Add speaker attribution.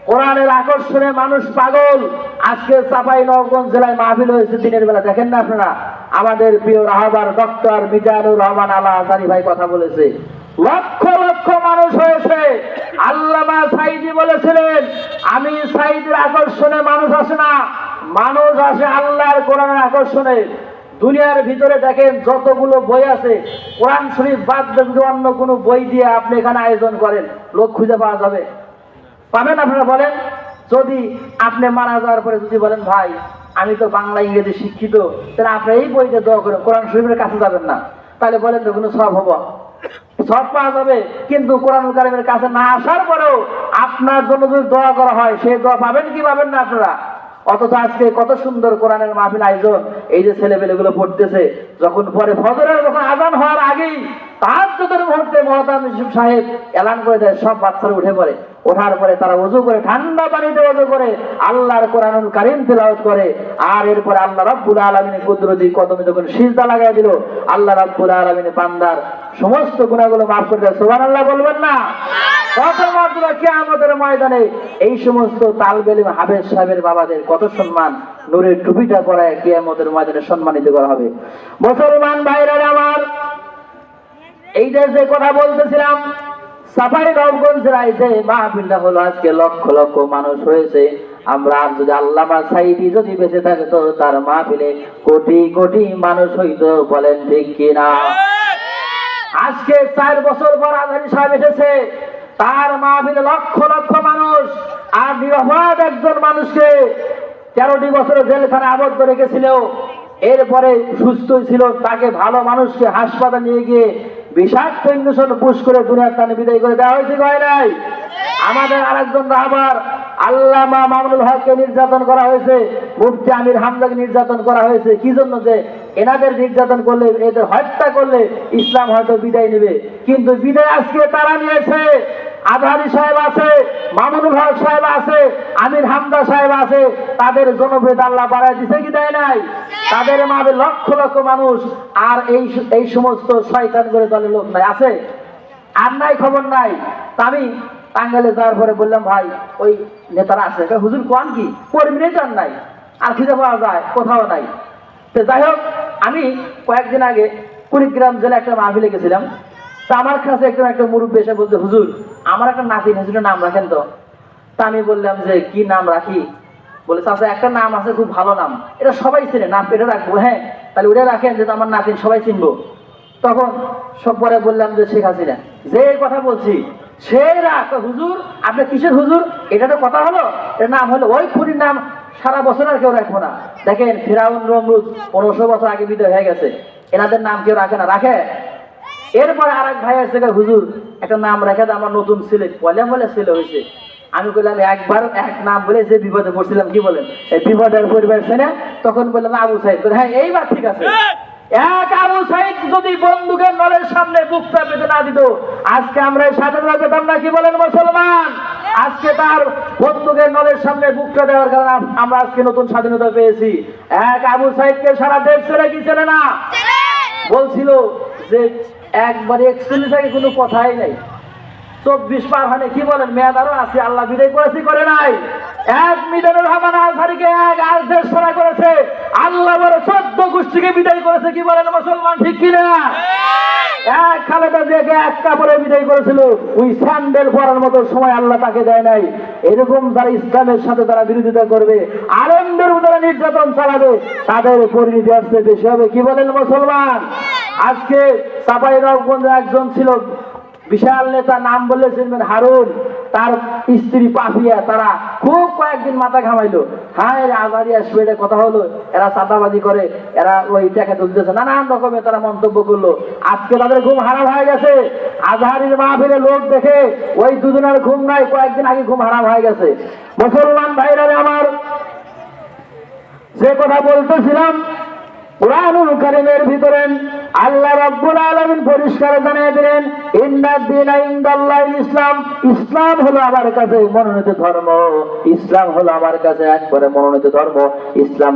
Speaker 1: কোরআনের আকর্ষণে মানুষ পাগল। আজকে চাঁপাইনবাবগঞ্জ জেলায় মাহফিল হয়েছে দিনের বেলা, দেখেন না আপনারা? আমাদের প্রিয় রাহবার ডক্টর মিজানুর রহমান আল আজহারী ভাই কথা বলেছে, লক্ষ লক্ষ মানুষ হয়েছে। আল্লামা সাঈদী বলেছিলেন, আমি সাঈদীর আকর্ষণে মানুষ আসে না, মানুষ আসে আল্লাহর কোরআনের আকর্ষণে। দুনিয়ার ভিতরে দেখেন যতগুলো বই আছে, কোরআন শরীফ বাদ দিয়ে অন্য কোনো বই দিয়ে আপনি এখানে আয়োজন করেন, লোক খুঁজে পাওয়া যাবে? পাবেন? আপনারা বলেন। যদি আপনি মারা যাওয়ার পরে যদি বলেন, ভাই আমি তো বাংলা ইংরেজি শিক্ষিত, তাহলে আপনি এই বইতে দোয়া করেন, কোরআন শরীফের কাছে যাবেন না, তাহলে বলেন তো কোনো সব হবো? সব পাওয়া যাবে, কিন্তু কোরআনুল কারীমের কাছে না আসার পরেও আপনার জন্য যদি দোয়া করা হয়, সেই দোয়া পাবেন কি পাবেন না আপনারা? অথচ আজকে কত সুন্দর কোরআনের মাহফিল আয়োজন, এই যে ছেলেপেলেগুলো পড়তেছে, যখন পরে ফজরের যখন আজান হওয়ার আগেই তাহাজ্জুদের মুহূর্তে মহতামিম সাহেব এলান করে দেয়, সব বাচ্চারা উঠে পড়ে। ওঠার পরে তারা ওযু করে, ঠান্ডা পানিতে ওযু করে আল্লাহর কোরআনুল কারীম তেলাওয়াত করে। আর এরপরে আল্লাহ রাব্বুল আলামিনের কুদরতি কদমে যখন সিজদা লাগায় দিল, আল্লাহ রাব্বুল আলামিনের বান্দার সমস্ত গুনাহগুলো মাফ করে দেয়। সুবহানাল্লাহ বলবেন না? কত কিয়ামতের ময়দানে এই সমস্ত তালবে ইলম হাফেজ সাহেবের বাবাদের কত সম্মান, নূরের টুপিটা পরায় কিয়ামতের ময়দানে সম্মানিত করা হবে। মুসলমান ভাইরা আমার, এই যে কথা বলতেছিলাম, চাঁপাইনবাবগঞ্জ জেলায় যে মাহফিলটা হলো, আজকে লক্ষ লক্ষ মানুষ হয়েছে। আমরা যদি আল্লামা সাঈদী যদি বেঁচে থাকে, তো তার মাহফিলে কোটি কোটি মানুষ হইতো, বলেন ঠিক কিনা? আজকে 4 বছর পর আজহারী সাহেব এসেছে, তার মাহফিলে লক্ষ লক্ষ মানুষ। আর নিরপরাধ একজন মানুষকে 13টি বছরের জেলখানায় আবদ্ধ রেখেছিল, এরপরে সুস্থ ছিল, তাকে ভালো মানুষকে হাসপাতালে নিয়ে গিয়ে বিষাক্ত ইঞ্জেকশন পুশ করে দুনিয়ার টানে বিদায় করে দেওয়া হয়েছে, হয় নাই? আমাদের আরেকজন রাহবার আল্লামা মামুনুল হককে নির্যাতন করা হয়েছে, মুফতি আমির হামজাকে নির্যাতন করা হয়েছে। কি জন্য? যে এনাদের নির্যাতন করলে, এদের হত্যা করলে ইসলাম হয়তো বিদায় নেবে, কিন্তু বিদায় আজকে তারা নিয়েছে। আজহারী সাহেব আছে, মামুনুল হক সাহেব আছে, আমির হামজা সাহেব আছে, তাদের জনপ্রিয়তা আল্লাহ বাড়ায় দিছে কি দেয় নাই? তাদের মাঝে লক্ষ লক্ষ মানুষ। আর এই সমস্ত শয়তান করে দলের লোক নাই, আছে? আর নাই, খবর নাই। আমি টাঙ্গাইলে যাওয়ার পরে বললাম, ভাই ওই নেতারা আছে? হুজুর কোন কি কর্মীর নাই, আর খুঁজে পাওয়া যায় কোথাও নাই। তো যাই হোক, আমি কয়েকদিন আগে কুড়িগ্রাম জেলা একটা মাহফিলে গেছিলাম। তা আমার কাছে একটা মুরব্বী এসে বলছে, হুজুর আমার একটা নাতি হুজুরের নাম রাখেন তো। তা আমি বললাম যে কি নাম রাখি? বলে, চাচা একটা নাম আছে, খুব ভালো নাম, এটা সবাই চিনে, নাম এটা রাখবো। হ্যাঁ, তাহলে ওটা রাখেন, যেটা আমার নাতিন সবাই চিনবো। তখন সব পরে বললাম যে শেখ হাসিনা। যে কথা বলছি সেই রাখ। হুজুর আপনি কিসের হুজুর? এটা তো কথা হলো, এর নাম হলো ওই খুনির নাম, সারা বছর আর কেউ রাখবো না। দেখেন ফিরাউন নমরুদ 1500 বছর আগে বিদায় হয়ে গেছে, এনাদের নাম কেউ রাখে না, রাখে? এরপরে আরেক ভাই আছে, হুজুর একটা নাম রেখে দেয়, আমার নতুন ছেলে বলে ছেলে হয়েছে। আমি বললাম, একবার এক নাম বলে যে বিপদে পড়ছিলাম, কি বলেন, এই বিপদের পরিবার ছেলে। তখন বললাম আবু সাইদ। হ্যাঁ, এইবার ঠিক আছে। এক আবু সাইদ যদি বন্দুকের নলের সামনে বুকটা পেতে না দিত, আজকে আমরা এই স্বাধীনতা পেতাম না, কি বলেন মুসলমান? আজকে তার বন্দুকের নলের সামনে বুকটা দেওয়ার কারণে আমরা আজকে নতুন স্বাধীনতা পেয়েছি। এক আবু সাইদকে সারা দেশ ছেড়ে কি ছেড়ে না? বলছিল যে একবারে 41 থেকে কোনো কথাই নাই, 24 পার হয়, কি বলেন, মেয়াদ আরো আছে, আল্লাহ বিদায় করেছি, করে নাই? এক মিজানুর রহমান আজহারীকে এক দেশ ছাড়া করেছে, আল্লাহ বলে 14 গোষ্ঠীকে বিদায় করেছে, কি বলেন মুসলমান, ঠিক কিনা? এক খালেদা জিয়াকে এক কাপড়ে বিদায় করেছিল, ওই স্যান্ডেল পরার মতো সময় আল্লাহ তাকে দেয় নাই। এরকম যারা ইসলামের সাথে তারা বিরোধিতা করবে, আলেমদের উপরে নির্যাতন চালাবে, তাদের পরিণতি আসছে বেশি হবে, কি বলেন মুসলমান? আজকে চাঁপাইনবাবগঞ্জে একজন ছিল বিশাল নেতা, নাম বললে চিনবেন, হারুন, তার স্ত্রী পাপিয়া, তারা খুব কয়েকদিন মাথা ঘামাইলো। হ্যাঁ, আজহারী আসবে, এটা কথা হলো, এরা চাঁদাবাজি করে, এরা ওই টাকা তুলতেছে, নানান রকমের তারা মন্তব্য করলো। আজকে তাদের ঘুম হারাম হয়ে গেছে। আজহারীর মাহফিলে লোক দেখে ওই দুজনের ঘুম নাই, কয়েকদিন আগে ঘুম হারাম হয়ে গেছে। মুসলমান ভাইরা আমার, যে কথা বলতেছিলাম, কুরআনুল কারীমের ভিতরে আল্লাহ রাব্বুল আলামিন পরিষ্কার জানিয়ে দিলেন, ইন্নাদ দীনা ইনদাল্লাহিল ইসলাম। ইসলাম হলো আমার কাছে মনোনীত ধর্ম, ইসলাম হলো আমার কাছে একবারে মনোনীত ধর্ম। ইসলাম